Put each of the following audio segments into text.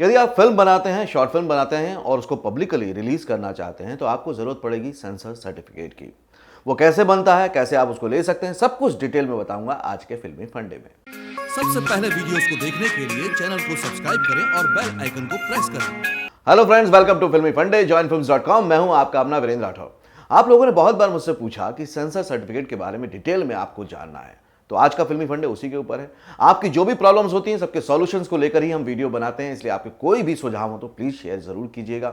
यदि आप फिल्म बनाते हैं, शॉर्ट फिल्म बनाते हैं और उसको पब्लिकली रिलीज करना चाहते हैं तो आपको जरूरत पड़ेगी सेंसर सर्टिफिकेट की। वो कैसे बनता है, कैसे आप उसको ले सकते हैं, सब कुछ डिटेल में बताऊंगा आज के फिल्मी फंडे में। सबसे पहले वीडियोस को देखने के लिए चैनल को सब्सक्राइब करें और बेल आइकन को प्रेस करें। हेलो फ्रेंड्स, वेलकम टू फिल्मी फंडे, joinfilms.com। मैं हूं आपका अपना वीरेंद्र राठौर। आप लोगों ने बहुत बार मुझसे पूछा कि सेंसर सर्टिफिकेट के बारे में डिटेल में आपको जानना है, तो आज का फिल्मी फंडे उसी के ऊपर है। आपकी जो भी प्रॉब्लम्स होती हैं, सबके सॉल्यूशंस को लेकर ही हम वीडियो बनाते हैं, इसलिए आपके कोई भी सुझाव हो तो प्लीज शेयर जरूर कीजिएगा।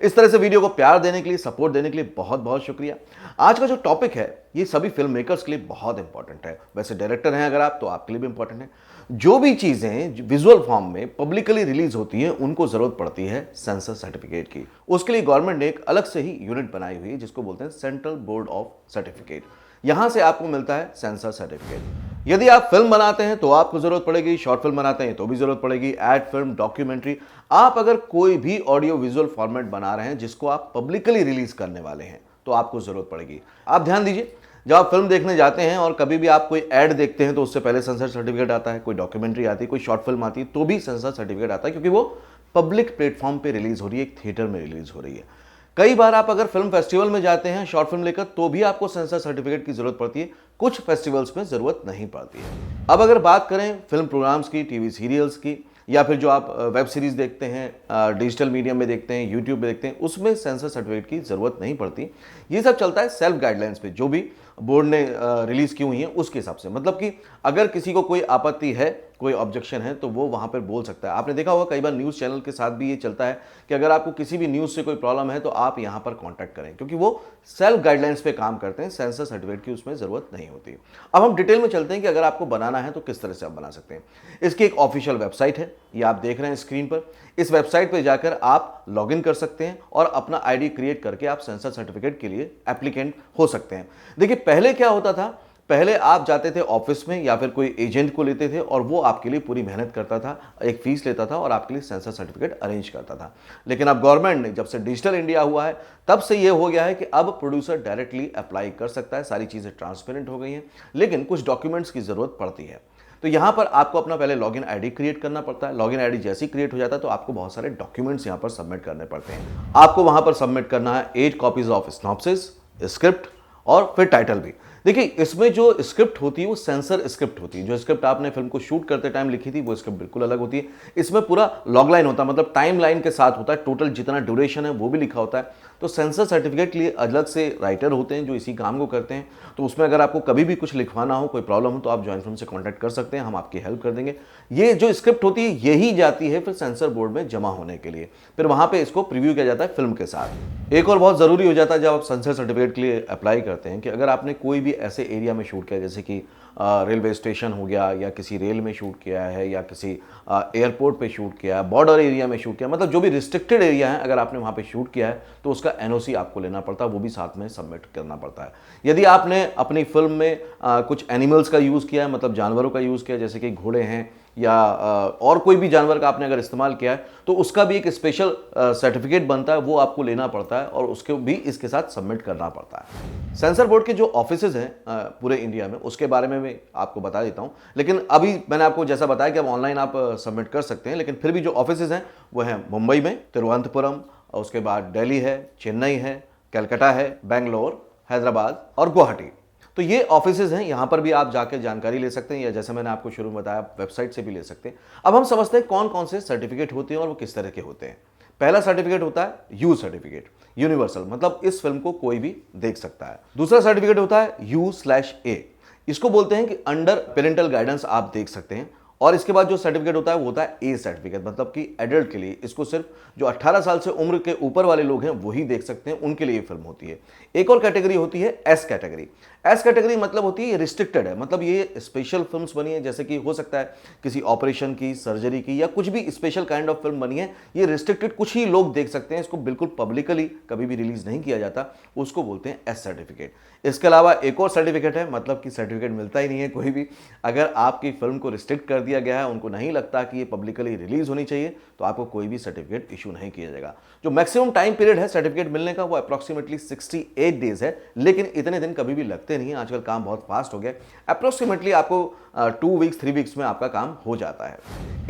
इस तरह से वीडियो को प्यार देने के लिए, सपोर्ट देने के लिए बहुत बहुत शुक्रिया। आज का जो टॉपिक है ये सभी फिल्म मेकर्स के लिए बहुत इंपॉर्टेंट है। वैसे डायरेक्टर हैं अगर आप, तो आपके लिए भी इंपॉर्टेंट है। जो भी चीजें विजुअल फॉर्म में पब्लिकली रिलीज होती हैं उनको जरूरत पड़ती है सेंसर सर्टिफिकेट की। उसके लिए गवर्नमेंट ने एक अलग से ही यूनिट बनाई हुई है जिसको बोलते हैं सेंट्रल बोर्ड ऑफ सर्टिफिकेट। यहां से आपको मिलता है सेंसर सर्टिफिकेट। यदि आप फिल्म बनाते हैं तो आपको जरूरत पड़ेगी, शॉर्ट फिल्म बनाते हैं तो भी जरूरत पड़ेगी, एड फिल्म, डॉक्यूमेंट्री। आप अगर कोई भी ऑडियो विजुअल फॉर्मेट बना रहे हैं जिसको आप पब्लिकली रिलीज करने वाले हैं तो आपको जरूरत पड़ेगी। आप ध्यान दीजिए, जब आप फिल्म देखने जाते हैं और कभी भी आप कोई ऐड देखते हैं तो उससे पहले सेंसर सर्टिफिकेट आता है। कोई डॉक्यूमेंट्री आती है, कोई शॉर्ट फिल्म आती है तो भी सेंसर सर्टिफिकेट आता है, क्योंकि वो पब्लिक प्लेटफॉर्म पे रिलीज हो रही है, एक थिएटर में रिलीज हो रही है। कई बार आप अगर फिल्म फेस्टिवल में जाते हैं शॉर्ट फिल्म लेकर तो भी आपको सेंसर सर्टिफिकेट की जरूरत पड़ती है। कुछ फेस्टिवल्स में जरूरत नहीं पड़ती है। अब अगर बात करें फिल्म प्रोग्राम्स की, टीवी सीरियल्स की, या फिर जो आप वेब सीरीज देखते हैं, डिजिटल मीडियम में देखते हैं, यूट्यूब में देखते हैं, उसमें सेंसर सर्टिफिकेट की जरूरत नहीं पड़ती। ये सब चलता है सेल्फ गाइडलाइंस पे, जो भी बोर्ड ने रिलीज की हुई है उसके हिसाब से। मतलब कि अगर किसी को कोई आपत्ति है, कोई ऑब्जेक्शन है, तो वो वहां पर बोल सकता है। आपने देखा होगा कई बार न्यूज़ चैनल के साथ भी ये चलता है कि अगर आपको किसी भी न्यूज़ से कोई प्रॉब्लम है तो आप यहां पर कॉन्टैक्ट करें, क्योंकि वो सेल्फ गाइडलाइंस पे काम करते हैं। सेंसर सर्टिफिकेट की उसमें जरूरत नहीं होती। अब हम डिटेल में चलते हैं कि अगर आपको बनाना है तो किस तरह से आप बना सकते हैं। इसकी एक ऑफिशियल वेबसाइट है, ये आप देख रहे हैं स्क्रीन पर। इस वेबसाइट पर जाकर आप लॉग इन कर सकते हैं और अपना आईडी क्रिएट करके आप सेंसर सर्टिफिकेट के लिए एप्लीकेंट हो सकते हैं। देखिए, पहले क्या होता था, पहले आप जाते थे ऑफिस में या फिर कोई एजेंट को लेते थे और वो आपके लिए पूरी मेहनत करता था, एक फीस लेता था और आपके लिए सेंसर सर्टिफिकेट अरेंज करता था। लेकिन अब गवर्नमेंट ने, जब से डिजिटल इंडिया हुआ है, तब से ये हो गया है कि अब प्रोड्यूसर डायरेक्टली अप्लाई कर सकता है। सारी चीज़ें ट्रांसपेरेंट हो गई हैं, लेकिन कुछ डॉक्यूमेंट्स की ज़रूरत पड़ती है। तो यहाँ पर आपको अपना पहले लॉगिन आईडी क्रिएट करना पड़ता है। लॉगिन आईडी जैसे ही क्रिएट हो जाता है तो आपको बहुत सारे डॉक्यूमेंट्स यहाँ पर सबमिट करने पड़ते हैं। आपको वहाँ पर सबमिट करना है 8 कॉपीज ऑफ सिनॉप्सिस, स्क्रिप्ट और फिर टाइटल भी। देखिए, इसमें जो स्क्रिप्ट होती है वो सेंसर स्क्रिप्ट होती है। जो स्क्रिप्ट आपने फिल्म को शूट करते टाइम लिखी थी वो स्क्रिप्ट बिल्कुल अलग होती है। इसमें पूरा लॉग लाइन होता है, मतलब टाइम लाइन के साथ होता है, टोटल जितना ड्यूरेशन है वो भी लिखा होता है। तो सेंसर सर्टिफिकेट के लिए अलग से राइटर होते हैं जो इसी काम को करते हैं। तो उसमें अगर आपको कभी भी कुछ लिखवाना हो, कोई प्रॉब्लम हो, तो आप जॉइन फिल्म से कॉन्टैक्ट कर सकते हैं, हम आपकी हेल्प कर देंगे। ये जो स्क्रिप्ट होती है यही जाती है फिर सेंसर बोर्ड में जमा होने के लिए, फिर वहां पे इसको प्रीव्यू किया जाता है फिल्म के साथ। एक और बहुत जरूरी हो जाता है जब आप सेंसर सर्टिफिकेट के लिए अप्लाई करते हैं कि अगर आपने कोई भी ऐसे एरिया में शूट किया, जैसे कि रेलवे स्टेशन हो गया, या किसी रेल में शूट किया है, या किसी एयरपोर्ट पे शूट किया है, बॉर्डर एरिया में शूट किया, मतलब जो भी रिस्ट्रिक्टेड एरिया है, अगर आपने वहाँ पे शूट किया है तो उसका एनओसी आपको लेना पड़ता है, वो भी साथ में सबमिट करना पड़ता है। यदि आपने अपनी फिल्म में कुछ एनिमल्स का यूज़ किया है, मतलब जानवरों का यूज़ किया है, जैसे कि घोड़े हैं या और कोई भी जानवर का आपने अगर इस्तेमाल किया है, तो उसका भी एक स्पेशल सर्टिफिकेट बनता है, वो आपको लेना पड़ता है और उसको भी इसके साथ सबमिट करना पड़ता है। सेंसर बोर्ड के जो ऑफिसेज हैं पूरे इंडिया में, उसके बारे में मैं आपको बता देता हूं। लेकिन अभी मैंने आपको जैसा बताया कि अब ऑनलाइन आप सबमिट कर सकते हैं, लेकिन फिर भी जो ऑफिसेज हैं वो हैं मुंबई में, तिरुवनंतपुरम, उसके बाद दिल्ली है, चेन्नई है, कलकत्ता है, बेंगलोर, हैदराबाद और गुवाहाटी। तो ये ऑफिसेज हैं, यहां पर भी आप जाकर जानकारी ले सकते हैं, या जैसे मैंने आपको शुरू में बताया वेबसाइट से भी ले सकते हैं। अब हम समझते हैं कौन कौन से सर्टिफिकेट होते हैं और वो किस तरह के होते हैं। पहला सर्टिफिकेट होता है यू सर्टिफिकेट, यूनिवर्सल, मतलब इस फिल्म को कोई भी देख सकता है। दूसरा सर्टिफिकेट होता है U/A, इसको बोलते हैं कि अंडर पेरेंटल गाइडेंस आप देख सकते हैं। और इसके बाद जो सर्टिफिकेट होता है वो होता है ए सर्टिफिकेट, मतलब कि एडल्ट के लिए। इसको सिर्फ जो 18 साल से उम्र के ऊपर वाले लोग हैं वही देख सकते हैं, उनके लिए ये फिल्म होती है। एक और कैटेगरी होती है एस कैटेगरी। एस कैटेगरी मतलब होती है ये रिस्ट्रिक्टेड है, मतलब ये स्पेशल फिल्म्स बनी है, जैसे कि हो सकता है किसी ऑपरेशन की, सर्जरी की, या कुछ भी स्पेशल काइंड ऑफ फिल्म बनी है, ये रिस्ट्रिक्टेड कुछ ही लोग देख सकते हैं, इसको बिल्कुल पब्लिकली कभी भी रिलीज नहीं किया जाता, उसको बोलते हैं एस सर्टिफिकेट। इसके अलावा एक और सर्टिफिकेट है, मतलब कि सर्टिफिकेट मिलता ही नहीं है कोई भी। अगर आपकी फिल्म को रिस्ट्रिक्ट कर दिया गया है, उनको नहीं लगता कि ये पब्लिकली रिलीज होनी चाहिए, तो आपको कोई भी सर्टिफिकेट इशू नहीं किया जाएगा। जो मैक्सिमम टाइम पीरियड है सर्टिफिकेट मिलने का वो अप्रॉक्सीमेटली 68 डेज है, लेकिन इतने दिन कभी भी लगते नहीं है, आजकल काम बहुत फास्ट हो गया। अप्रॉक्सीमेटली आपको 2 वीक्स 3 वीक्स में आपका काम हो जाता है।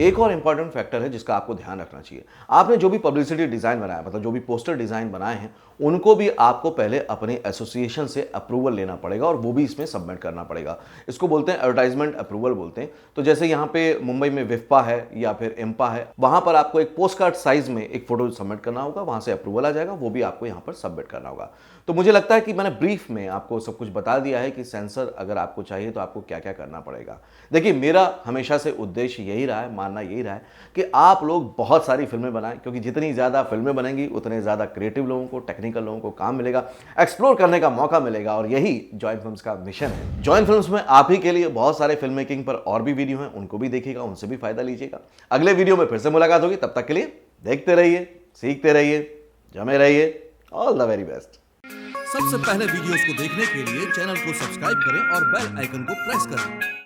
एक और इंपॉर्टेंट फैक्टर है जिसका आपको ध्यान रखना चाहिए। आपने जो भी पब्लिसिटी डिज़ाइन बनाया, मतलब जो भी पोस्टर डिज़ाइन बनाए हैं, उनको भी आपको पहले अपने एसोसिएशन से अप्रूवल लेना पड़ेगा और वो भी इसमें सबमिट करना पड़ेगा। इसको बोलते हैं एडवर्टाइजमेंट अप्रूवल बोलते हैं। तो जैसे यहाँ पे मुंबई में विफ्पा है या फिर इम्पा है, वहाँ पर आपको एक पोस्ट कार्ड साइज में एक फोटो सबमिट करना होगा, वहाँ से अप्रूवल आ जाएगा, वो भी आपको यहाँ पर सबमिट करना होगा। तो मुझे लगता है कि मैंने ब्रीफ में आपको सब कुछ बता दिया है कि सेंसर अगर आपको चाहिए तो आपको क्या क्या करना पड़ेगा। देखिए, मेरा हमेशा से उद्देश्य यही रहा है, मानना यही रहा है कि आप लोग बहुत सारी फिल्में बनाएं, क्योंकि जितनी ज़्यादा फिल्में बनेंगी उतने ज़्यादा क्रिएटिव लोगों को, टेक्निकल लोगों को काम मिलेगा, एक्सप्लोर करने का मौका मिलेगा, और यही जॉइन फिल्म्स का मिशन है। जॉइन फिल्म्स में आप ही के लिए बहुत सारे फिल्म मेकिंग पर और भी वीडियो हैं, उनको भी देखिएगा, उनसे भी फायदा लीजिएगा। अगले वीडियो में फिर से मुलाकात होगी, तब तक के लिए देखते रहिए, सीखते रहिए, जमे रहिए। All the very best. सबसे पहले वीडियोस को देखने के लिए चैनल को सब्सक्राइब करें और बेल आइकन को प्रेस करें।